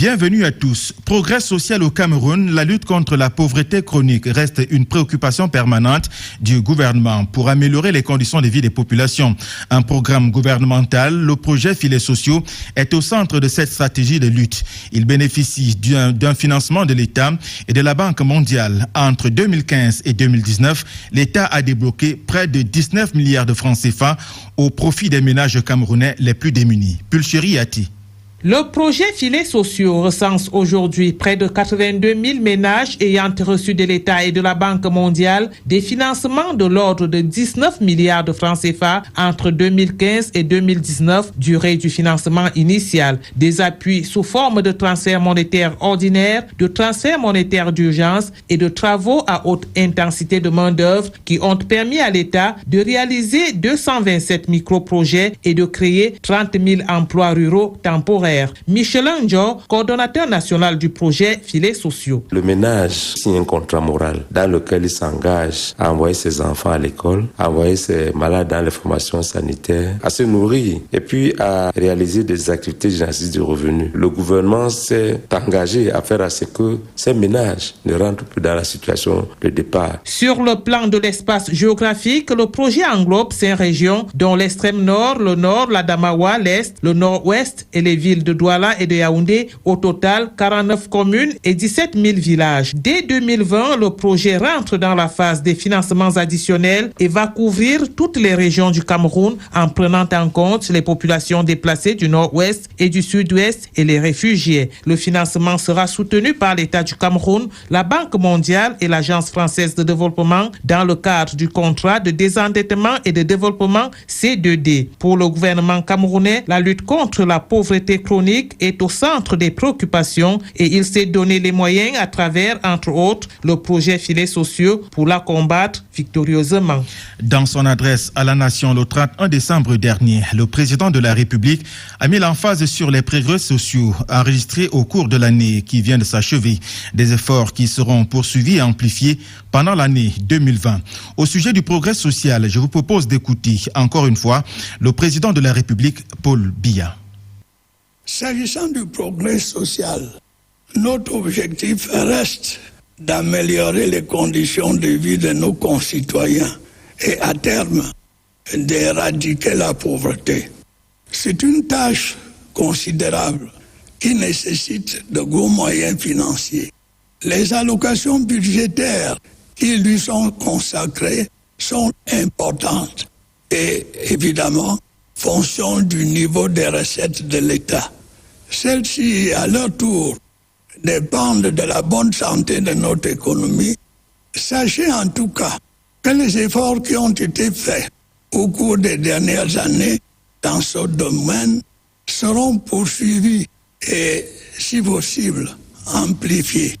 Bienvenue à tous. Progrès social au Cameroun, la lutte contre la pauvreté chronique reste une préoccupation permanente du gouvernement pour améliorer les conditions de vie des populations. Un programme gouvernemental, le projet Filets sociaux, est au centre de cette stratégie de lutte. Il bénéficie d'un financement de l'État et de la Banque mondiale. Entre 2015 et 2019, l'État a débloqué près de 19 milliards de francs CFA au profit des ménages camerounais les plus démunis. Pulchéri Yati. Le projet Filets sociaux recense aujourd'hui près de 82 000 ménages ayant reçu de l'État et de la Banque mondiale des financements de l'ordre de 19 milliards de francs CFA entre 2015 et 2019, durée du financement initial. Des appuis sous forme de transferts monétaires ordinaires, de transferts monétaires d'urgence et de travaux à haute intensité de main-d'œuvre qui ont permis à l'État de réaliser 227 micro-projets et de créer 30 000 emplois ruraux temporaires. Michelin Njo, coordonnateur national du projet Filets sociaux. Le ménage signe un contrat moral dans lequel il s'engage à envoyer ses enfants à l'école, à envoyer ses malades dans les formations sanitaires, à se nourrir et puis à réaliser des activités génératrices de revenus. Le gouvernement s'est engagé à faire à ce que ces ménages ne rentrent plus dans la situation de départ. Sur le plan de l'espace géographique, le projet englobe 5 régions, dont l'extrême nord, le nord, l'Adamawa, l'est, le nord-ouest et les villes de Douala et de Yaoundé. Au total, 49 communes et 17 000 villages. Dès 2020, le projet rentre dans la phase des financements additionnels et va couvrir toutes les régions du Cameroun en prenant en compte les populations déplacées du nord-ouest et du sud-ouest et les réfugiés. Le financement sera soutenu par l'État du Cameroun, la Banque mondiale et l'Agence française de développement dans le cadre du contrat de désendettement et de développement C2D. Pour le gouvernement camerounais, la lutte contre la pauvreté chronique est au centre des préoccupations et il s'est donné les moyens à travers, entre autres, le projet Filets sociaux pour la combattre victorieusement. Dans son adresse à la nation le 31 décembre dernier, le président de la République a mis l'emphase sur les progrès sociaux enregistrés au cours de l'année qui vient de s'achever. Des efforts qui seront poursuivis et amplifiés pendant l'année 2020. Au sujet du progrès social, je vous propose d'écouter encore une fois le président de la République, Paul Biya. S'agissant du progrès social, notre objectif reste d'améliorer les conditions de vie de nos concitoyens et à terme d'éradiquer la pauvreté. C'est une tâche considérable qui nécessite de gros moyens financiers. Les allocations budgétaires qui lui sont consacrées sont importantes et évidemment fonction du niveau des recettes de l'État. Celles-ci, à leur tour, dépendent de la bonne santé de notre économie. Sachez en tout cas que les efforts qui ont été faits au cours des dernières années dans ce domaine seront poursuivis et, si possible, amplifiés.